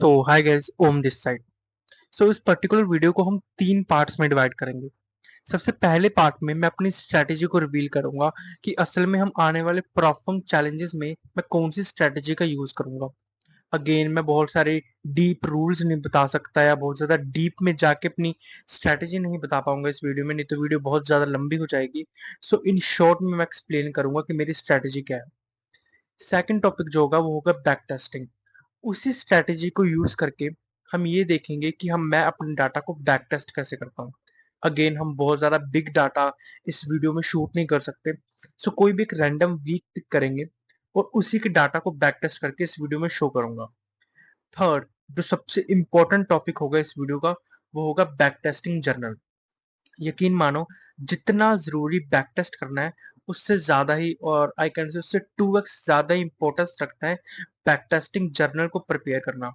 So hi guys, Om this side. So इस particular video को हम 3 पार्ट्स में डिवाइड करेंगे। सबसे पहले पार्ट में मैं अपनी स्ट्रैटेजी को रिवील करूंगा कि असल में हम आने वाले प्रॉब्लम चैलेंजेस में मैं कौन सी स्ट्रैटेजी का यूज करूंगा। अगेन मैं बहुत सारे डीप रूल्स नहीं बता सकता या बहुत ज्यादा डीप में जाके अपनी स्ट्रैटेजी नहीं बता पाऊंगा इस वीडियो में, नहीं तो वीडियो बहुत ज्यादा लंबी हो जाएगी। सो इन शॉर्ट में मैं एक्सप्लेन करूंगा कि मेरी स्ट्रैटेजी क्या है। सेकंड टॉपिक जो होगा वो होगा बैक टेस्टिंग। उसी स्ट्रैटेजी को यूज करके हम ये देखेंगे कि मैं अपने डाटा को बैक टेस्ट कैसे करता हूँ। अगेन हम बहुत ज्यादा बिग डाटा इस वीडियो में शूट नहीं कर सकते। सो कोई भी एक रैंडम वीक पिक करेंगे और उसी के डाटा को बैक टेस्ट करके इस वीडियो में शो करूंगा। थर्ड, जो सबसे इंपॉर्टेंट टॉपिक होगा इस वीडियो का, वो होगा बैक टेस्टिंग जर्नल। यकीन मानो, जितना जरूरी बैक टेस्ट करना है उससे ज्यादा ही, और आई कैन से उससे 2x ज्यादा इंपॉर्टेंस रखता है बैक टेस्टिंग जर्नल को प्रिपेयर करना।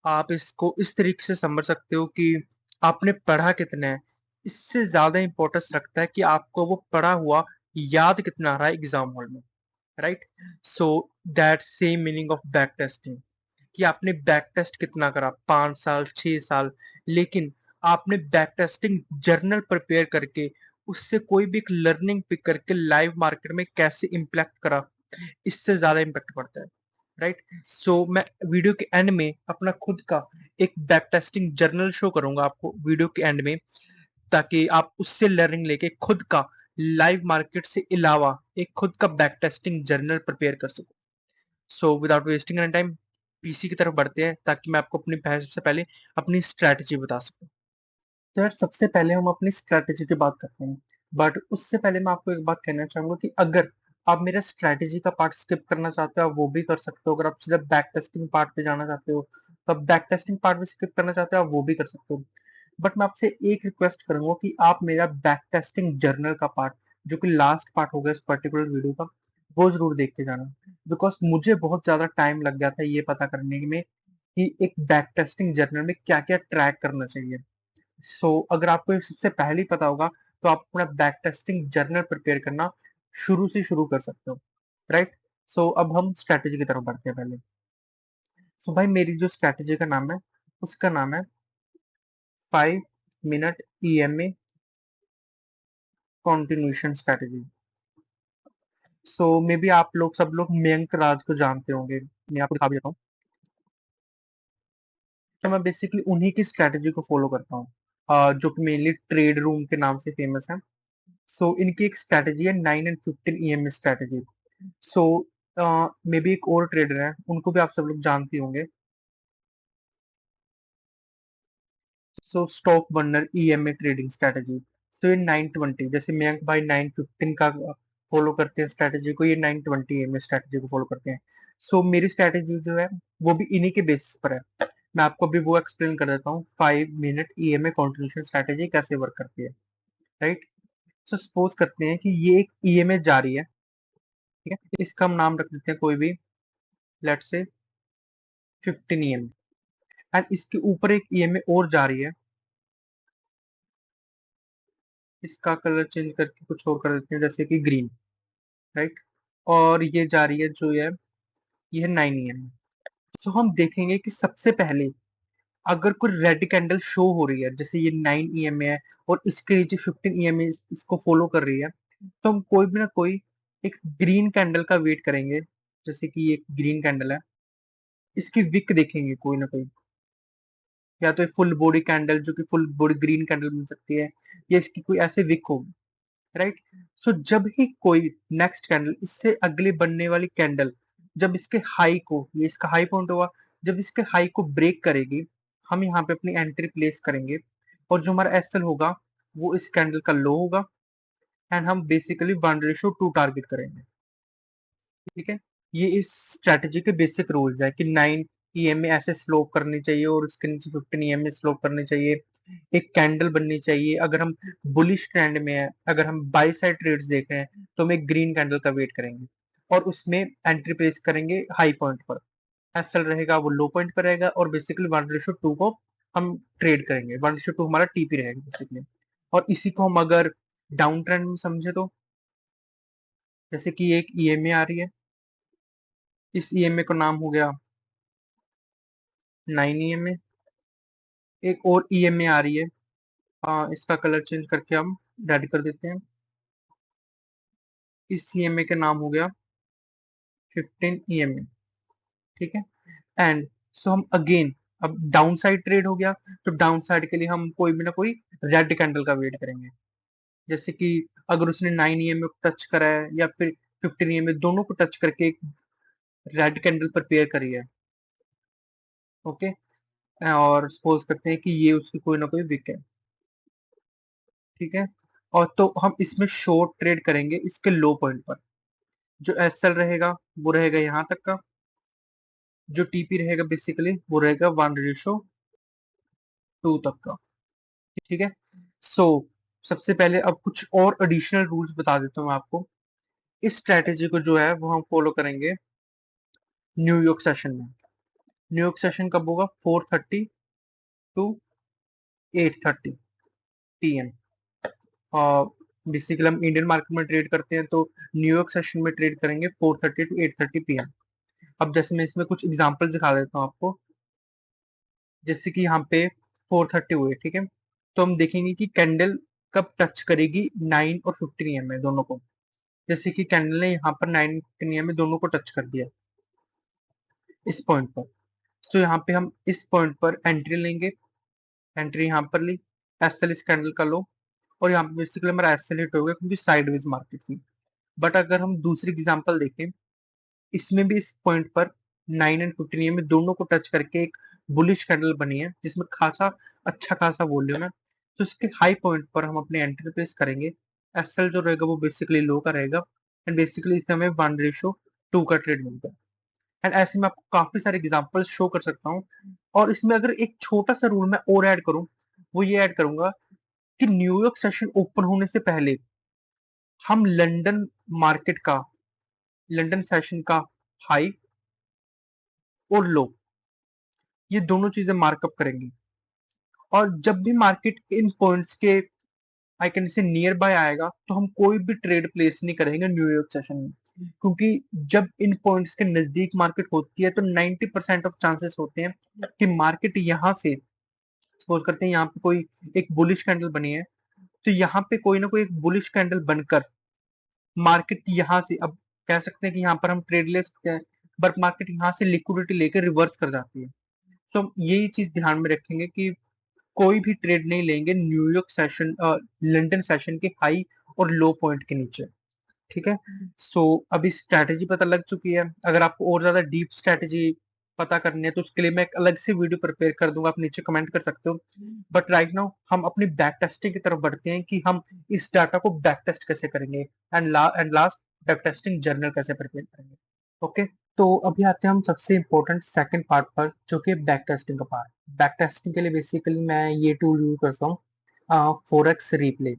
आप इसको इस तरीके से समझ सकते हो कि आपने पढ़ा कितना है, इससे ज्यादा इंपॉर्टेंस रखता है कि आपको वो पढ़ा हुआ याद कितना आ रहा है एग्जाम हॉल में। Right. So that same meaning of back testing, कि आपने बैक टेस्ट कितना करा, 5 साल 6 साल, लेकिन आपने बैक टेस्टिंग जर्नल प्रिपेयर करके उससे कोई भी एक लर्निंग पिक करके लाइव मार्केट में कैसे इम्पैक्ट करा, इससे ज्यादा इम्पैक्ट पड़ता है। राइट। सो मैं वीडियो के एंड में अपना खुद का एक बैक टेस्टिंग जर्नल शो करूंगा आपको वीडियो के एंड में, ताकि आप उससे लर्निंग लेके खुद का लाइव मार्केट से अलावा एक खुद का बैक टेस्टिंग जर्नल प्रिपेयर कर सको। So without wasting any time PC की तरफ बढ़ते हैं, ताकि मैं आपको अपनी बहस से पहले अपनी स्ट्रैटेजी बता सकूं। तो यार सबसे पहले हम अपनी स्ट्रैटेजी की बात करते हैं, बट उससे पहले मैं आपको एक बात कहना चाहूंगा कि अगर आप मेरा स्ट्रैटेजी का पार्ट स्किप करना चाहते हो आप वो भी कर सकते हो। अगर आप सीधा बैक टेस्टिंग पार्ट पे जाना चाहते हो तो आप बैक टेस्टिंग पार्ट भी स्किप करना चाहते हो आप वो भी कर सकते हो। बट मैं आपसे एक रिक्वेस्ट करूंगा कि आप मेरा बैक टेस्टिंग जर्नल का पार्ट, जो कि लास्ट पार्ट होगा इस पर्टिकुलर वीडियो का, वो जरूर देख के जाना। बिकॉज मुझे बहुत ज्यादा टाइम लग गया था ये पता करने में कि एक बैक टेस्टिंग जर्नल में क्या क्या ट्रैक करना चाहिए। अगर आपको ये सबसे पहले ही पता होगा तो आप अपना बैक टेस्टिंग जर्नल प्रिपेयर करना शुरू से शुरू कर सकते हो। राइट। अब हम स्ट्रैटेजी की तरफ बढ़ते हैं पहले। भाई मेरी जो स्ट्रैटेजी का नाम है उसका नाम है 5 minute EMA continuation strategy. May be आप लोग सब लोग मयंक राज को जानते होंगे, मैं आपको दिखा भी देता हूँ। तो मैं बेसिकली उन्हीं की स्ट्रैटेजी को फॉलो करता हूँ, जो कि मेनली ट्रेड रूम के नाम से फेमस है। इनकी एक स्ट्रैटेजी है 9 and 15 EMA strategy. So may be एक और ट्रेडर है, उनको भी आप सब लोग जानते होंगे। Stock burner EMA trading strategy. ये 920, जैसे मयंक भाई 915 का फॉलो करते हैं स्ट्रैटेजी को, ये 920 EMA स्ट्रैटेजी को फॉलो करते हैं। मेरी स्ट्रैटेजी जो है वो भी इन्हीं के बेसिस पर है। मैं आपको अभी वो एक्सप्लेन कर देता हूँ, 5 मिनट EMA कॉन्ट्रीब्यूशन स्ट्रैटेजी कैसे वर्क करती है। राइट। सपोज करते हैं कि ये एक EMA जारी है, ठीक है, इसका हम नाम रख देते हैं कोई भी, लेट्स से 15 EMA। एंड इसके ऊपर एक EMA और जारी है, इसका कलर चेंज करके कुछ और कर देते हैं जैसे कि ग्रीन। राइट। और ये जारी है जो ये है 9 EMA। हम देखेंगे कि सबसे पहले अगर कोई रेड कैंडल शो हो रही है, जैसे ये 9 EMA है और इसके नीचे 15 EMA इसको फॉलो कर रही है, तो हम कोई भी ना कोई एक ग्रीन कैंडल का वेट करेंगे। जैसे कि ये ग्रीन कैंडल है, इसकी विक देखेंगे कोई ना कोई, या तो फुल बॉडी कैंडल जो कि फुल बॉडी ग्रीन कैंडल मिल सकती है, या इसकी कोई ऐसे विक होगी। राइट। जब ही कोई नेक्स्ट कैंडल, इससे अगले बनने वाली कैंडल, जब इसके हाई को, ये इसका हाई पॉइंट हुआ, जब इसके हाई को ब्रेक करेगी, हम यहाँ पे अपनी एंट्री प्लेस करेंगे। और जो हमारा एसएल होगा वो इस कैंडल का लो होगा। एंड हम बेसिकली 1:2 टारगेट करेंगे। ठीक है। ये इस स्ट्रेटेजी के बेसिक रूल्स है कि 9 EMA ऐसे स्लोप करनी चाहिए और उसके नीचे 15 EMA स्लोप करनी चाहिए। एक कैंडल बननी चाहिए। अगर हम बुलिश ट्रेंड में है, अगर हम बाई साइड ट्रेड्स देख रहे हैं, तो हम एक ग्रीन कैंडल का वेट करेंगे और उसमें एंट्री प्लेस करेंगे हाई पॉइंट पर। एसएल रहेगा वो लो पॉइंट पर रहेगा और बेसिकली 1:2 को हम ट्रेड करेंगे। 1:2 हमारा टीपी रहेगा बेसिकली। और इसी को हम अगर डाउन ट्रेंड में समझे तो, जैसे कि एक EMA आ रही है, इस EMA का नाम हो गया 9 EMA, एक और EMA आ रही है, इसका कलर चेंज करके हम रेड कर देते हैं। इस EMA का नाम हो गया 15 EMA। ठीक है, एंड सो हम अगेन, अब डाउन साइड ट्रेड हो गया, तो डाउन साइड के लिए हम कोई भी ना कोई रेड कैंडल का वेट करेंगे। जैसे कि अगर उसने 9 EMA को टच करा है या फिर 15 EMA, दोनों को टच करके एक रेड कैंडल प्रिपेयर करी है। ओके, और सपोज करते हैं कि ये उसकी कोई ना कोई विक है। ठीक है, और तो हम इसमें शॉर्ट ट्रेड करेंगे इसके लो पॉइंट पर। जो एसएल रहेगा वो रहेगा यहाँ तक का, जो टीपी रहेगा बेसिकली वो रहेगा 1:2 तक का। ठीक है, सो सबसे पहले अब कुछ और एडिशनल रूल्स बता देता हूँ मैं आपको। इस स्ट्रेटेजी को जो है वो हम फॉलो करेंगे न्यूयॉर्क सेशन में। न्यूयॉर्क सेशन कब होगा? 4:30 टू 8:30 PM। और बेसिकली हम इंडियन मार्केट में ट्रेड करते हैं, तो न्यूयॉर्क सेशन में ट्रेड करेंगे 4:30 टू 8:30 PM। अब जैसे मैं इसमें कुछ एग्जांपल दिखा देता हूँ आपको। जैसे कि यहाँ पे 4:30 हुए, ठीक है, तो हम देखेंगे कि कैंडल कब टच करेगी 9 और 15 EMA दोनों को। जैसे कि कैंडल ने यहाँ पर 9 15 EMA दोनों को टच कर दिया इस पॉइंट पर। तो यहाँ पे हम इस पॉइंट पर एंट्री लेंगे। एंट्री यहाँ पर ली, एसएल इस कैंडल का लो, और यहाँ पे बेसिकली हमारा एसएल हिट हो गया क्योंकि साइडवेज मार्केट थी। बट अगर हम दूसरी एग्जांपल देखें, इसमें भी इस पॉइंट पर 9 एंड 15 EMA में दोनों को टच करके एक बुलिश कैंडल बनी है जिसमें खासा अच्छा खासा वॉल्यूम है। तो इसके हाई पॉइंट पर हम अपने एंट्री प्लेस करेंगे। एसएल जो रहेगा वो बेसिकली लो का रहेगा, एंड बेसिकली इससे हमें 1:2 का ट्रेड मिलता है। एंड ऐसे में आपको काफी सारे एग्जांपल्स शो कर सकता हूँ। और इसमें अगर एक छोटा सा रूल मैं और ऐड करूं, वो ये ऐड करूंगा कि न्यूयॉर्क सेशन ओपन होने से पहले हम मार्केट का लंदन सेशन का हाई और लो, ये दोनों चीजें मार्कअप करेंगे। और जब भी मार्केट इन पॉइंट्स के I can say near by आएगा, तो हम कोई भी ट्रेड प्लेस नहीं करेंगे न्यूयॉर्क सेशन में। क्योंकि जब इन पॉइंट्स के नजदीक मार्केट होती है तो 90% ऑफ चांसेस होते हैं कि मार्केट यहाँ से, सपोज करते हैं यहाँ पे कोई एक बुलिश कैंडल बनी है, तो यहाँ पे कोई ना कोई एक बुलिश कैंडल बनकर मार्केट यहाँ से, अब कह सकते हैं कि यहाँ पर हम ट्रेड ले सकते हैं, बट मार्केट यहाँ से लिक्विडिटी लेकर रिवर्स कर जाती है। तो हम यही चीज ध्यान में रखेंगे कि कोई भी ट्रेड नहीं लेंगे न्यूयॉर्क सेशन लंदन सेशन के हाई और लो पॉइंट के नीचे। ठीक है, सो अभी स्ट्रैटेजी पता लग चुकी है। अगर आपको और ज्यादा डीप स्ट्रैटेजी पता करनी है तो उसके लिए मैं एक अलग से वीडियो प्रिपेयर कर दूंगा, आप नीचे कमेंट कर सकते हो। बट राइट नाउ हम अपनी बैक टेस्टिंग की तरफ बढ़ते हैं कि हम इस डाटा को बैक टेस्ट कैसे करेंगे, and last back testing journal कैसे प्रिपेयर करेंगे। ओके, तो अभी आते हैं हम सबसे इम्पोर्टेंट सेकंड पार्ट पर, जो कि बैक टेस्टिंग का पार्ट। बैक टेस्टिंग के लिए बेसिकली मैं ये टूल यूज करता हूँ, फोरेक्स रिप्ले।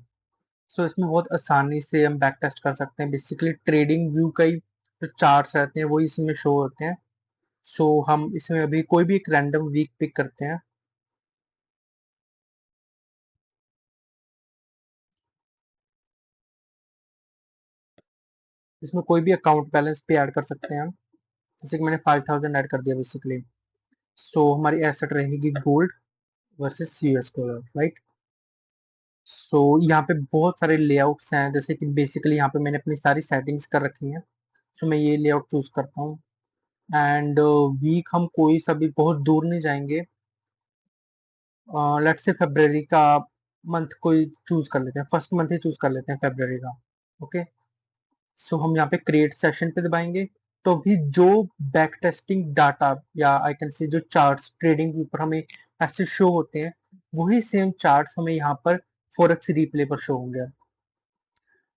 सो इसमें बहुत आसानी से हम बैक टेस्ट कर सकते हैं। बेसिकली ट्रेडिंग व्यू का ही जो चार्ट्स रहते हैं वही इसमें शो होते हैं। सो हम इसमें अभी कोई भी एक रैंडम वीक पिक करते हैं। इसमें कोई भी अकाउंट बैलेंस पे ऐड कर सकते हैं हम। जैसे कि मैंने 5000 ऐड कर दिया बेसिकली। सो हमारी एसेट रहेगी gold versus US dollar, right. So यहाँ पे बहुत सारे लेआउट्स हैं, जैसे कि बेसिकली यहाँ पे मैंने अपनी सारी सेटिंग्स कर रखी हैं। सो मैं ये लेआउट चूज करता हूँ, एंड वीक हम कोई सा भी बहुत दूर नहीं जाएंगे। लेट्स से फरवरी का मंथ कोई चूज कर लेते हैं, फर्स्ट मंथ ही चूज कर लेते हैं फरवरी का। ओके, सो हम यहाँ पे क्रिएट सेशन पे दबाएंगे। तो भी जो बैक टेस्टिंग डाटा या आई कैन से जो चार्ट्स ट्रेडिंग के ऊपर हमें ऐसे शो होते हैं, वही सेम चार्ट्स हमें यहाँ पर फॉरेक्स रिप्ले पर शो होंगे।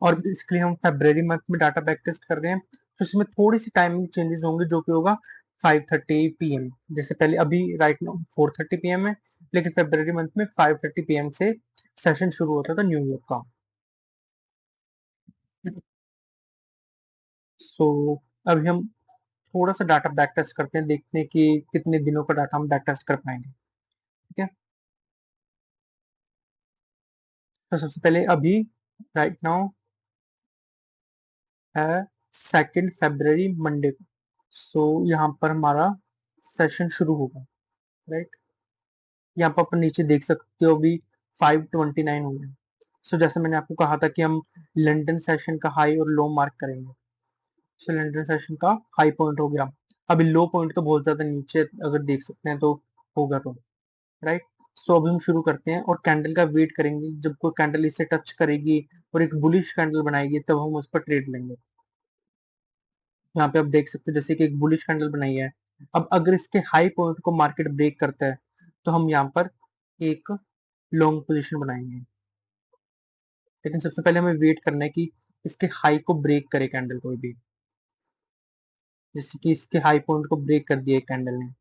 और इसके लिए हम फरवरी मंथ में डाटा बैक टेस्ट कर रहे हैं, तो इसमें थोड़ी सी टाइमिंग चेंजेस होंगे, जो कि होगा 5:30 PM। जैसे पहले अभी राइट नाउ 4:30 PM है, लेकिन फरवरी मंथ में 5:30 PM से सेशन शुरू होता था न्यूयॉर्क का। सो अभी हम थोड़ा सा डाटा बैक टेस्ट करते हैं, देखते हैं कि कितने दिनों का डाटा हम बैक टेस्ट कर पाएंगे। ठीक है, तो सबसे पहले अभी राइट नाउ है 2 फरवरी मंडे को। सो यहाँ पर हमारा सेशन शुरू होगा। राइट। यहाँ पर अपन नीचे देख सकते हो अभी 529 हो गया। सो जैसे मैंने आपको कहा था कि हम लंदन सेशन का हाई और लो मार्क करेंगे। सो लंदन सेशन का हाई पॉइंट हो गया। अभी लो पॉइंट तो बहुत ज्यादा नीचे अगर देख सकते हैं तो होगा तो, राइट। सो अभी हम शुरू करते हैं और कैंडल का वेट करेंगे, जब कोई कैंडल इसे टच करेगी और एक बुलिश कैंडल बनाएगी तब हम उस पर ट्रेड लेंगे। यहाँ पे आप देख सकते हो जैसे कि एक बुलिश कैंडल बनाई है। अब अगर इसके हाई पॉइंट को मार्केट ब्रेक करता है तो हम यहाँ पर एक लॉन्ग पोजीशन बनाएंगे, लेकिन सबसे पहले हमें वेट करना है कि इसके हाई को ब्रेक करे कैंडल कोई भी। जैसे कि इसके हाई पॉइंट को ब्रेक कर दिया कैंडल ने।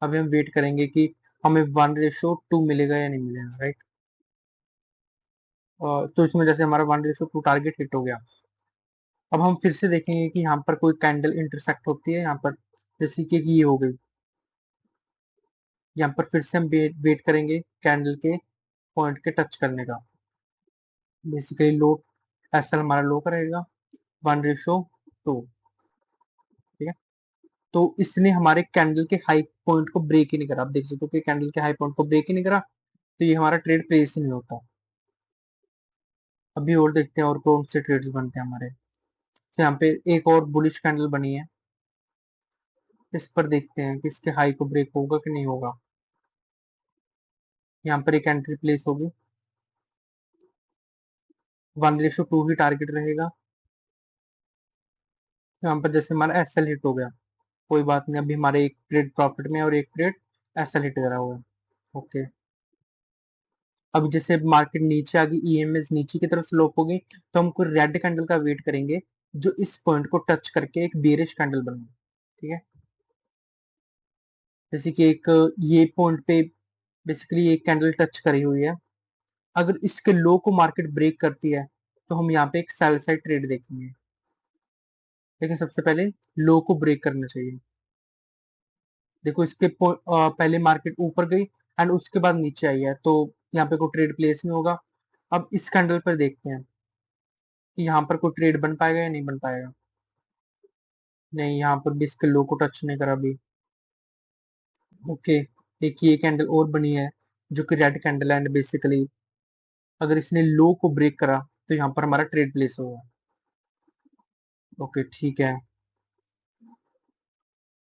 अभी हम वेट करेंगे कि हमें 1:2 मिलेगा या नहीं मिलेगा, राइट। तो इसमें जैसे हमारा 1:2 टारगेट हिट हो गया। अब हम फिर से देखेंगे कि यहाँ पर कोई कैंडल इंटरसेक्ट होती है यहाँ पर, जैसे कि ये हो गई। यहाँ पर फिर से हम वेट करेंगे कैंडल के पॉइंट के टच करने का। बेसिकली लो एसएल हमारा लो का रहेगा 1:2। ठीक है। तो इसने हमारे कैंडल के हाई पॉइंट को ब्रेक ही नहीं करा। आप देख सकते हो कि कैंडल के हाई पॉइंट को ब्रेक ही नहीं करा, तो ये हमारा ट्रेड प्लेस ही नहीं होता। अभी और देखते हैं और कौन से ट्रेड्स बनते हैं हमारे। तो यहाँ पे एक और बुलिश कैंडल बनी है, इस पर देखते हैं कि इसके हाई को ब्रेक होगा कि नहीं होगा। यहाँ पर एक एंट्री प्लेस होगी, 1:2 ही टारगेट रहेगा। यहाँ पर जैसे हमारा एसएल हिट हो गया, कोई बात नहीं, अभी हमारे एक ट्रेड प्रॉफिट में और एक ट्रेड एसएल हिट करा हुआ है। ओके। अब जैसे मार्केट नीचे आ गई, ईएमएस नीचे की तरफ स्लोप हो गई, तो हम कोई रेड कैंडल का वेट करेंगे जो इस पॉइंट को टच करके एक बेरिश कैंडल बनाए। ठीक है। जैसे कि एक ये पॉइंट पे बेसिकली एक कैंडल टच करी हुई है। अगर इसके लो को मार्केट ब्रेक करती है तो हम यहाँ पे एक सेल साइड ट्रेड देखेंगे, लेकिन सबसे पहले लो को ब्रेक करना चाहिए। देखो इसके पहले मार्केट ऊपर गई एंड उसके बाद नीचे आई है, तो यहाँ पे कोई ट्रेड प्लेस नहीं होगा। अब इस कैंडल पर देखते हैं कि यहाँ पर कोई ट्रेड बन पाएगा या नहीं बन पाएगा। नहीं, यहाँ पर भी इसके लो को टच नहीं करा अभी। ओके। एक ये कैंडल और बनी है जो कि रेड कैंडल है, एंड बेसिकली अगर इसने लो को ब्रेक करा तो यहाँ पर हमारा ट्रेड प्लेस होगा। ओके ठीक है।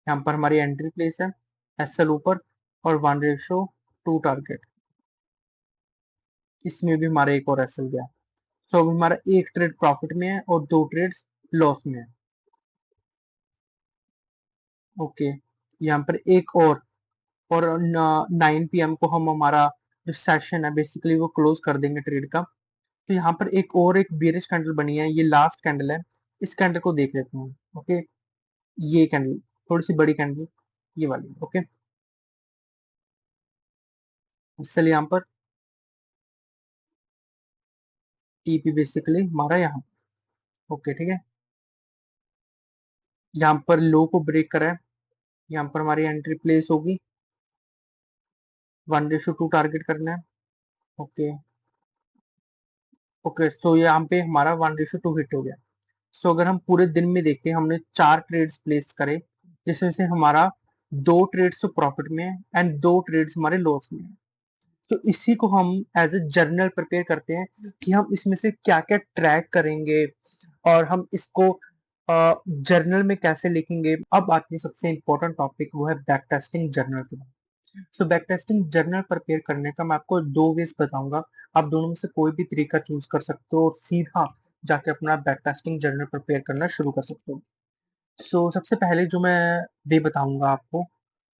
यहाँ पर हमारी एंट्री प्लेस है, एसएल ऊपर और 1:2 टारगेट। इसमें भी हमारा एक और एसएल गया। सो अभी हमारा एक ट्रेड प्रॉफिट में है और दो ट्रेड्स लॉस में है। ओके। यहाँ पर एक और 9 PM को हम हमारा जो सेशन है बेसिकली वो क्लोज कर देंगे ट्रेड का। तो यहाँ पर एक बेरिश कैंडल बनी है, ये लास्ट कैंडल है। इस कैंडल को देख लेते हैं। ओके। ये कैंडल थोड़ी सी बड़ी कैंडल, ये वाली। ओके। इसलिए यहाँ पर टीपी बेसिकली हमारा यहाँ। ओके ठीक है। यहाँ पर लो को ब्रेक करा है, यहाँ पर हमारी एंट्री प्लेस होगी, 1:2 टारगेट करना है। ओके। ओके सो यहाँ पे हमारा 1:2 हिट हो गया। सो अगर हम पूरे दिन में देखें, हमने 4 ट्रेड्स प्लेस करे, जिसमें से हमारा 2 ट्रेड्स तो प्रॉफिट में है एंड 2 ट्रेड्स हमारे लॉस में है। तो इसी को हम एज ए जर्नल प्रिपेयर करते हैं कि हम इसमें से क्या क्या ट्रैक करेंगे और हम इसको जर्नल में कैसे लिखेंगे। अब आती है सबसे इंपॉर्टेंट टॉपिक, वो है बैक टेस्टिंग जर्नल के बाद। So back testing journal prepare करने का मैं आपको 2 वेज बताऊंगा। आप दोनों में से कोई भी तरीका चूज कर सकते हो और सीधा जाके अपना बैक टेस्टिंग जर्नल प्रिपेयर करना शुरू कर सकते हो। सो सबसे पहले जो मैं वे बताऊंगा आपको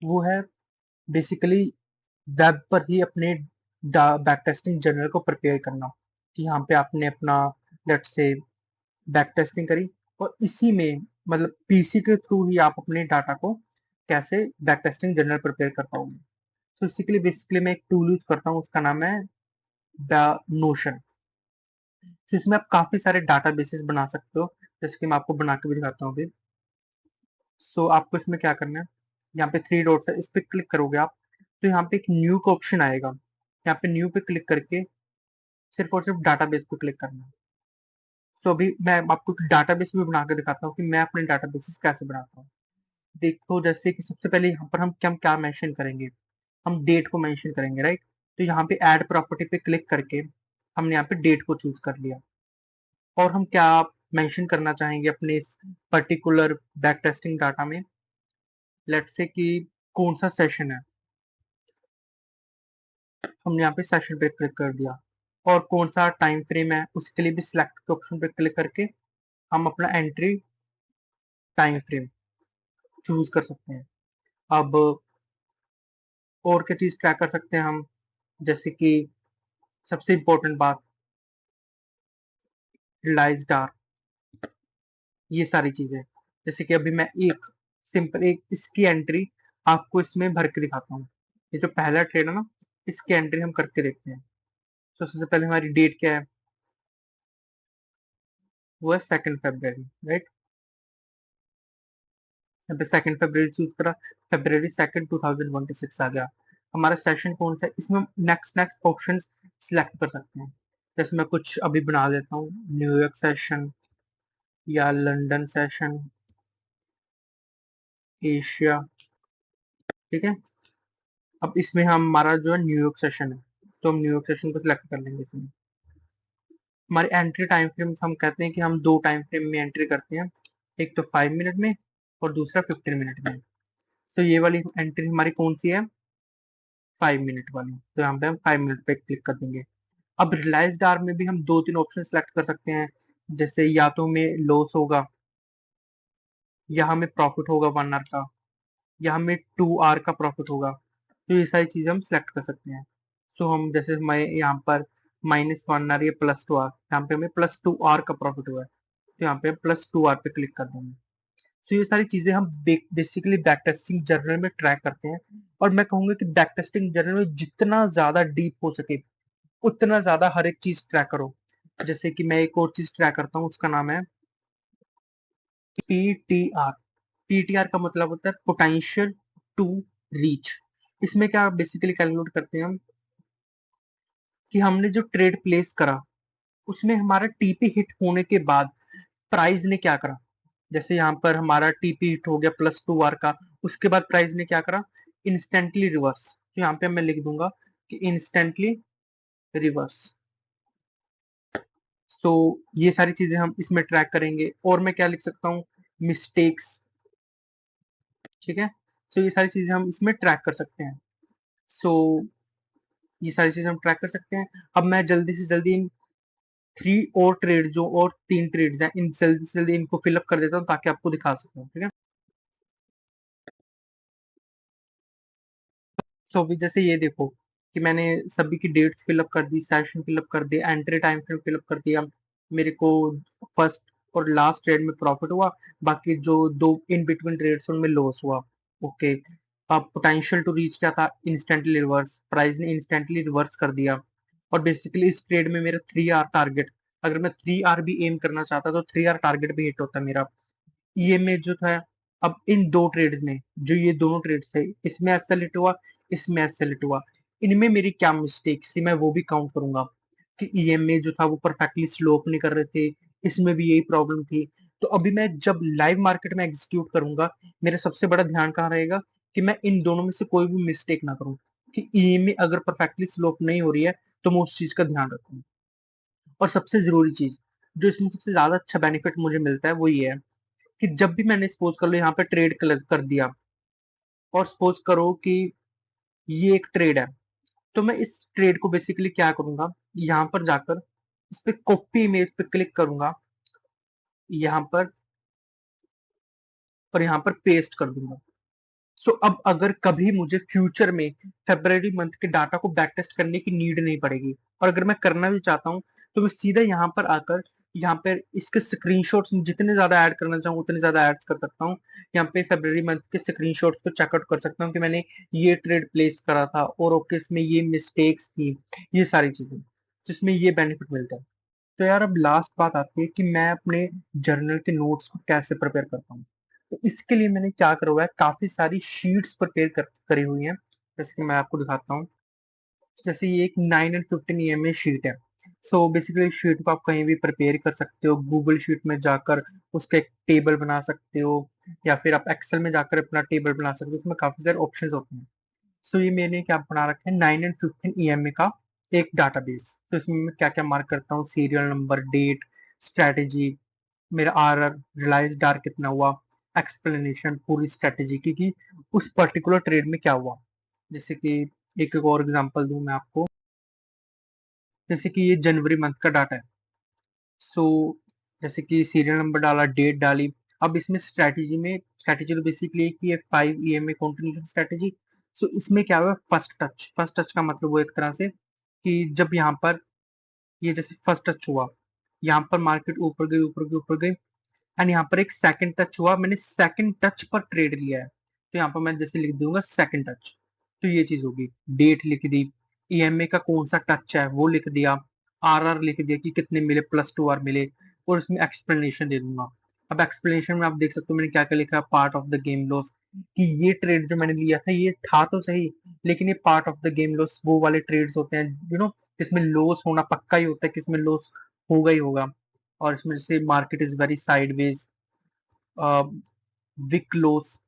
वो है बेसिकली वेब पर ही अपने बैक टेस्टिंग जर्नल को प्रिपेयर करना। कि यहाँ पे आपने अपना लेट से बैक टेस्टिंग करी और इसी में मतलब पीसी के थ्रू ही आप अपने डाटा को कैसे बैक टेस्टिंग जर्नल प्रिपेयर कर पाओगे। तो इसी के लिए बेसिकली मैं एक टूल यूज करता हूँ, उसका नाम है द नोशन। तो इसमें आप काफी सारे डाटा बेसिस बना सकते हो, जैसे कि मैं आपको बना के भी दिखाता हूँ अभी। सो आपको इसमें क्या करना है, यहाँ पे 3 डॉट्स है, इस पे क्लिक करोगे आप तो यहाँ पे एक न्यू का ऑप्शन आएगा। यहाँ पे न्यू पे क्लिक करके सिर्फ और सिर्फ डाटाबेस पे क्लिक करना है। सो अभी मैं आपको डाटाबेस भी बना के दिखाता हूँ कि मैं अपने डाटाबेसेस कैसे बनाता हूँ। देखो जैसे कि सबसे पहले यहाँ पर हम क्या मेंशन करेंगे, हम डेट को मेंशन करेंगे, राइट। तो यहाँ पे ऐड प्रॉपर्टी पे क्लिक करके हमने यहाँ पे डेट को चूज कर लिया, और हम क्या मेंशन करना चाहेंगे अपने इस पर्टिकुलर बैक टेस्टिंग डाटा में, लेट्स से कि कौन सा सेशन है, हमने यहाँ पे सेशन पे क्लिक कर दिया, और कौन सा टाइम फ्रेम है उसके लिए भी सिलेक्ट के ऑप्शन पे क्लिक करके हम अपना एंट्री टाइम फ्रेम चूज कर सकते हैं। अब और क्या चीज ट्रैक कर सकते हैं हम, जैसे कि सबसे इम्पोर्टेंट बात, रिलाइज डार, ये सारी चीजें। जैसे कि अभी मैं एक सिंपल एक इसकी एंट्री आपको इसमें भर के दिखाता हूँ। ये जो पहला ट्रेड है ना, इसकी एंट्री हम करके देखते हैं। तो सबसे पहले हमारी डेट क्या है, वो है 2 फरवरी, राइट। यहाँ पे 2 फरवरी चूज करा, February 2, 2026 आ गया। हमारा सेशन कौन सा है, इसमें नेक्स्ट नेक्स्ट ऑप्शन सिलेक्ट कर सकते हैं। जैसे मैं कुछ अभी बना देता हूँ, न्यूयॉर्क सेशन या लंदन सेशन, एशिया, ठीक है। अब इसमें हम हमारा जो है न्यूयॉर्क सेशन है, तो हम न्यूयॉर्क सेशन को सिलेक्ट कर लेंगे इसमें। हमारी एंट्री टाइम फ्रेम हम कहते हैं कि हम 2 टाइम फ्रेम में एंट्री करते हैं, एक तो 5 मिनट में और दूसरा 15 मिनट में। तो ये वाली एंट्री हमारी कौन सी है, 5 मिनट वाली, तो यहाँ पे हम 5 मिनट पे क्लिक कर देंगे। अब रिलायंस आर में भी हम 2-3 ऑप्शन सेलेक्ट कर सकते हैं, जैसे या तो हमें लॉस होगा, या हमें प्रॉफिट होगा 1 आवर का, या हमें 2 आवर का प्रॉफिट होगा। तो ये सारी चीजें हम सिलेक्ट कर सकते हैं। सो हम जैसे मैं यहाँ पर -1 आवर या +2 आवर, यहाँ पे हमें +2 आवर का प्रॉफिट हुआ है, तो यहाँ पे हम +2 आवर पे क्लिक कर देंगे। तो ये सारी चीजें हम बेसिकली बैक टेस्टिंग जर्नल में ट्रैक करते हैं। और मैं कहूंगा कि बैक टेस्टिंग जर्नल में जितना ज्यादा डीप हो सके उतना ज्यादा हर एक चीज ट्रैक करो। जैसे कि मैं एक और चीज ट्रैक करता हूँ, उसका नाम है पीटीआर। पीटीआर का मतलब होता है पोटेंशियल टू रीच। इसमें क्या बेसिकली कैलकुलेट करते हैं हम, कि हमने जो ट्रेड प्लेस करा उसमें हमारा टीपी हिट होने के बाद प्राइस ने क्या करा। जैसे यहाँ पर हमारा टीपी हिट हो गया +2 आवर का, उसके बाद प्राइस ने क्या करा, इंस्टेंटली रिवर्स। तो यहाँ पे मैं लिख दूंगा कि इंस्टेंटली रिवर्स। तो ये सारी चीजें हम इसमें ट्रैक करेंगे। और मैं क्या लिख सकता हूँ, मिस्टेक्स, ठीक है। सो ये सारी चीजें हम इसमें ट्रैक कर सकते हैं। सो ये सारी चीजें हम ट्रैक कर सकते हैं। अब मैं जल्दी से जल्दी इन 3 ट्रेड्स हैं, इन जल्दी से जल्दी इनको फिलअप कर देता हूँ ताकि आपको दिखा सकूं, ठीक है। सो अभी जैसे ये देखो कि मैंने सभी की डेट्स फिलअप कर दी, सेशन फिलअप कर दिया, एंट्री टाइम फ्रेम फिलअप कर दिया। मेरे को फर्स्ट और लास्ट ट्रेड में प्रॉफिट हुआ, बाकी जो 2 इन बिटवीन ट्रेड्स उनमें लॉस हुआ। ओके। अब पोटेंशियल टू रीच क्या था, इंस्टेंटली रिवर्स, प्राइस ने इंस्टेंटली रिवर्स कर दिया। और बेसिकली इस ट्रेड में मेरा 3 आवर टारगेट, अगर मैं 3 आवर भी एम करना चाहता तो 3 आवर टारगेट भी हिट होता मेरा। ईएमए जो था, अब इन 2 ट्रेड्स में, जो ये दोनों ट्रेड्स थे, इसमें एसएलइट हुआ, इसमें एसएलइट हुआ, इनमें मेरी क्या मिस्टेक थी मैं वो भी काउंट करूंगा। कि ईएमए जो था वो परफेक्टली स्लोप नहीं कर रहे थे, इसमें भी यही प्रॉब्लम थी। तो अभी मैं जब लाइव मार्केट में एग्जीक्यूट करूंगा, मेरा सबसे बड़ा ध्यान कहाँ रहेगा, कि मैं इन दोनों में से कोई भी मिस्टेक ना करूं। कि ईएमए अगर परफेक्टली स्लोप नहीं हो रही है तो मैं उस चीज का ध्यान रखूं। और सबसे जरूरी चीज, जो इसमें सबसे ज्यादा अच्छा बेनिफिट मुझे मिलता है, वो ये है कि जब भी मैंने सपोज कर लो यहाँ पे ट्रेड कर दिया, और सपोज करो कि ये एक ट्रेड है, तो मैं इस ट्रेड को बेसिकली क्या करूंगा, यहाँ पर जाकर इस पे कॉपी इमेज पे क्लिक करूंगा, यहाँ पर, और यहाँ पर पेस्ट कर दूंगा। सो अब अगर कभी मुझे फ्यूचर में February मंथ के डाटा को बैक टेस्ट करने की नीड नहीं पड़ेगी, और अगर मैं करना भी चाहता हूँ तो मैं सीधा यहाँ पर आकर, यहाँ पे इसके स्क्रीनशॉट्स जितने ज्यादा ऐड करना चाहूँ उतने ज्यादा ऐड कर सकता हूँ। यहाँ पे February मंथ के स्क्रीनशॉट्स को चेकआउट कर सकता हूँ कि मैंने ये ट्रेड प्लेस करा था, और ओके इसमें ये मिस्टेक्स थी, ये सारी चीजें, जिसमें ये बेनिफिट मिलता है। तो यार अब लास्ट बात आती है कि मैं अपने जर्नल के नोट्स को कैसे प्रिपेयर करता हूँ। तो इसके लिए मैंने क्या करा हुआ है, काफी सारी शीट्स करी हुई हैं। जैसे कि मैं आपको दिखाता हूँ, जैसे ये एक 9 and 15 EMA शीट है। सो बेसिकली शीट को आप कहीं भी प्रिपेयर कर सकते हो, गूगल शीट में जाकर उसका एक टेबल बना सकते हो, या फिर आप एक्सेल में जाकर अपना टेबल बना सकते हो। उसमें काफी सारे ऑप्शन होते हैं। सो ये मैंने क्या बना रखा है, 9 एंड 15 ईएमए का एक डाटाबेस। तो इसमें मैं क्या क्या मार्क करता हूँ, सीरियल नंबर, डेट, स्ट्रेटेजी, मेरा आरआर, रिलायंस डार्क कितना हुआ, एक्सप्लेनेशन पूरी स्ट्रेटेजी की कि उस पर्टिकुलर ट्रेड में क्या हुआ। जैसे कि एक और एग्जांपल दूं मैं आपको, जैसे कि ये जनवरी मंथ का डाटा है। सो जैसे कि सीरियल नंबर डाला, डेट डाली। अब इसमें स्ट्रैटेजी तो बेसिकली एक ही है, 5 ईएमए कंटिन्यूएशन स्ट्रैटेजी। सो इसमें क्या हुआ, फर्स्ट टच का मतलब वो एक तरह से कि जब यहाँ पर ये जैसे फर्स्ट टच हुआ, यहाँ पर मार्केट ऊपर गई ऊपर गई ऊपर गई, एंड यहाँ पर एक सेकंड टच हुआ, मैंने सेकंड टच पर ट्रेड लिया है, तो यहाँ पर मैं जैसे लिख दूंगा सेकंड टच। तो ये चीज होगी, डेट लिख दी, ईएमए का कौन सा टच है वो लिख दिया, आरआर लिख दिया कि कितने मिले, +2 आर मिले, और उसमें एक्सप्लेनेशन दे दूंगा। अब एक्सप्लेनेशन में आप देख सकते हो मैंने क्या क्या लिखा, part of the game loss, कि ये ट्रेड जो मैंने लिया था ये था तो सही, लेकिन ये part of the game loss वो वाले ट्रेड्स होते हैं जिसमें लॉस होना पक्का ही होता है, किसमें लॉस होगा ही होगा। और इसमें जैसे market is very sideways, wick loss,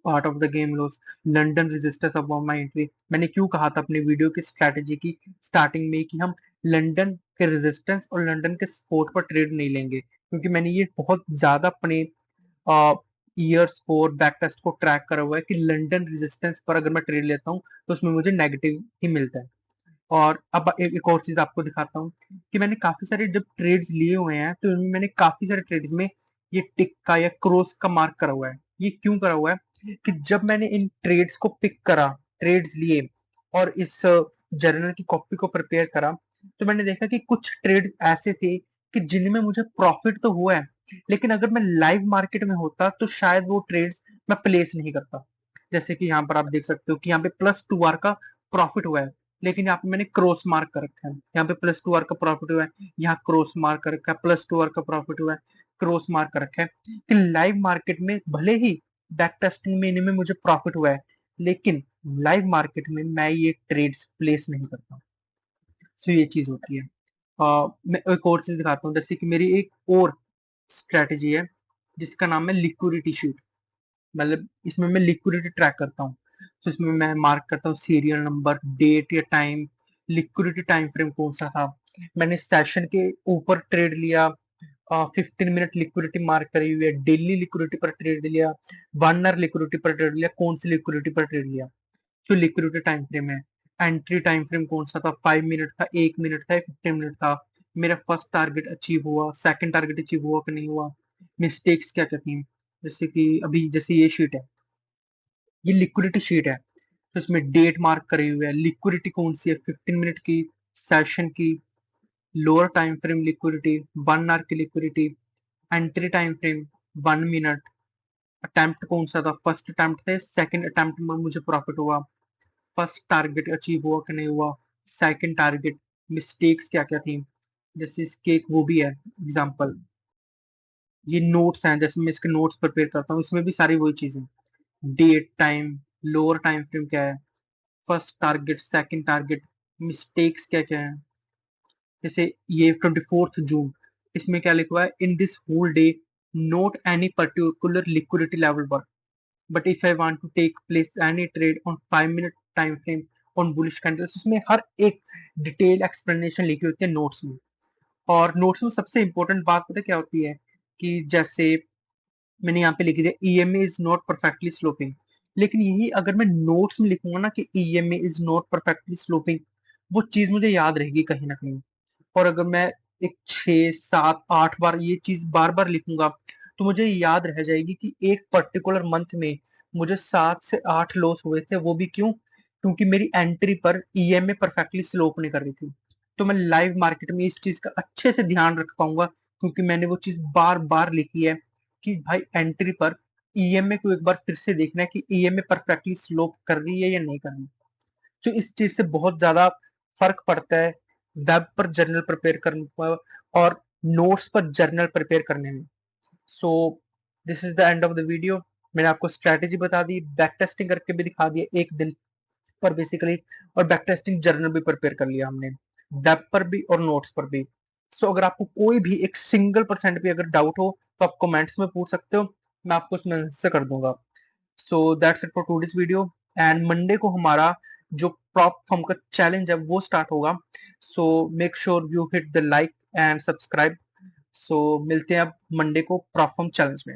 part of the game loss, London resistance above my entry. मैंने क्यों कहा था अपने वीडियो की स्ट्रैटेजी की स्टार्टिंग में कि हम लंदन के रेजिस्टेंस और लंदन के सपोर्ट पर ट्रेड नहीं लेंगे, क्योंकि मैंने ये बहुत ज्यादा अपने ईयर्स को और बैक टेस्ट को ट्रैक करा हुआ है कि लंदन रेजिस्टेंस पर अगर मैं ट्रेड लेता हूँ तो उसमें मुझे नेगेटिव ही मिलता है। और अब एक और चीज आपको दिखाता हूँ कि मैंने काफी सारे जब ट्रेड्स लिए हुए हैं तो इनमें मैंने काफी सारे ट्रेड्स में ये टिक का या क्रॉस का मार्क करा हुआ है। ये क्यों करा हुआ है कि जब मैंने इन ट्रेड्स को पिक करा, ट्रेड्स लिए और इस जर्नल की कॉपी को प्रिपेयर करा, तो मैंने देखा कि कुछ ट्रेड ऐसे थे कि जिनमें मुझे प्रॉफिट तो हुआ है, लेकिन अगर मैं लाइव मार्केट में होता तो शायद वो ट्रेड्स मैं प्लेस नहीं करता। जैसे कि यहाँ पर आप देख सकते हो कि यहाँ पे +2 आर का प्रॉफिट हुआ है, लेकिन यहाँ पे मैंने क्रॉस मार्क कर रखा है, यहाँ पे +2 आर का प्रॉफिट हुआ है, यहाँ क्रॉस मार्क कर रखा है, +2 आर का प्रॉफिट हुआ है, क्रॉस मार्क कर रखा है। कि लाइव मार्केट में भले ही बैक टेस्टिंग में इनमें मुझे प्रॉफिट हुआ है, लेकिन लाइव मार्केट में मैं ये ट्रेड्स प्लेस नहीं करता। सो ये चीज होती है। मैं एक और चीज दिखाता हूँ, जैसे कि मेरी एक और स्ट्रेटेजी है जिसका नाम है लिक्विडिटी शीट। मतलब इसमें मैं लिक्विडिटी ट्रैक करता हूँ। तो इसमें मैं मार्क करता हूँ सीरियल नंबर, डेट या टाइम, लिक्विडिटी टाइम फ्रेम कौन सा था, मैंने सेशन के ऊपर ट्रेड लिया, 15 मिनट लिक्विडिटी मार्क करी हुई है, डेली लिक्विडिटी पर ट्रेड लिया, 1 आवर लिक्विडिटी पर ट्रेड लिया, कौन सी लिक्विडिटी पर ट्रेड लिया। तो लिक्विडिटी टाइम फ्रेम है। एंट्री टाइम फ्रेम कौन सा था, 5 मिनट था, 1 मिनट था, 15 मिनट था। मेरा फर्स्ट टारगेट अचीव हुआ, सेकंड टारगेट अचीव हुआ कि नहीं हुआ, मिस्टेक्स क्या क्या थी। जैसे कि अभी जैसे ये शीट है, ये लिक्विडिटी शीट है, तो इसमें डेट मार्क करी हुई है, लिक्विडिटी कौन सी है, 15 मिनट की, सेशन की, lower time frame liquidity, 1 hour की liquidity, entry time frame 1 minute, attempt कौन सा था, फर्स्ट अटेम्प्ट थे, सेकंड अटेम्प्ट में मुझे प्रॉफिट हुआ, फर्स्ट टारगेट अचीव हुआ कि नहीं हुआ, सेकंड टारगेट, मिस्टेक्स क्या क्या थी। जैसे इसके एक वो भी है एग्जांपल, ये नोट्स हैं, जैसे मैं इसके नोट्स प्रिपेयर करता हूँ, इसमें भी सारी वही चीजें, date, time, lower time frame क्या है, first target, second target, mistakes क्या क्या है। जैसे ये 24 जून, इसमें क्या लिखा हुआ है, in this whole day not any particular liquidity level work, but if I want to take place any trade on 5 minute time frame on bullish candles, उसमें हर एक डिटेल एक्सप्लेनेशन लिखी होती है नोट्स में। और नोट्स में सबसे इंपॉर्टेंट बात पता है क्या होती है, कि जैसे मैंने यहाँ पे लिखी थी EMA is not perfectly sloping, लेकिन यही अगर मैं नोट्स में लिखूंगा ना कि EMA is not perfectly sloping, वो चीज मुझे याद रहेगी कहीं ना कहीं। और अगर मैं एक 6 7 8 बार ये चीज बार बार लिखूंगा, तो मुझे याद रह जाएगी कि एक पर्टिकुलर मंथ में मुझे 7 से 8 लॉस हुए थे, वो भी क्यों, क्योंकि मेरी एंट्री पर ईएमए परफेक्टली स्लोप नहीं कर रही थी। तो मैं लाइव मार्केट में इस चीज का अच्छे से ध्यान रख पाऊंगा, क्योंकि मैंने वो चीज बार बार लिखी है कि भाई एंट्री पर ईएमए को एक बार फिर से देखना है कि ईएमए परफेक्टली स्लोप कर रही है या नहीं कर रही। तो इस चीज से बहुत ज्यादा फर्क पड़ता है वेब पर जर्नल प्रिपेयर करने पर और नोट्स पर जर्नल प्रिपेयर करने में। So this is the end of the video. मैंने आपको स्ट्रैटेजी बता दी, बैक टेस्टिंग करके भी दिखा दिया एक दिन पर बेसिकली, और बैक टेस्टिंग जर्नल भी प्रिपेयर कर लिया हमने, वेब पर भी और नोट्स पर भी। सो अगर आपको कोई भी एक सिंगल % भी अगर डाउट हो तो आप कमेंट्स में पूछ सकते हो, मैं आपको उसमें आंसर कर दूंगा। So that's it for today's video. And Monday को हमारा जो प्रॉप फॉर्म का चैलेंज है वो स्टार्ट होगा। So make sure you hit the like and subscribe. So मिलते हैं अब मंडे को प्रॉप फॉर्म चैलेंज में।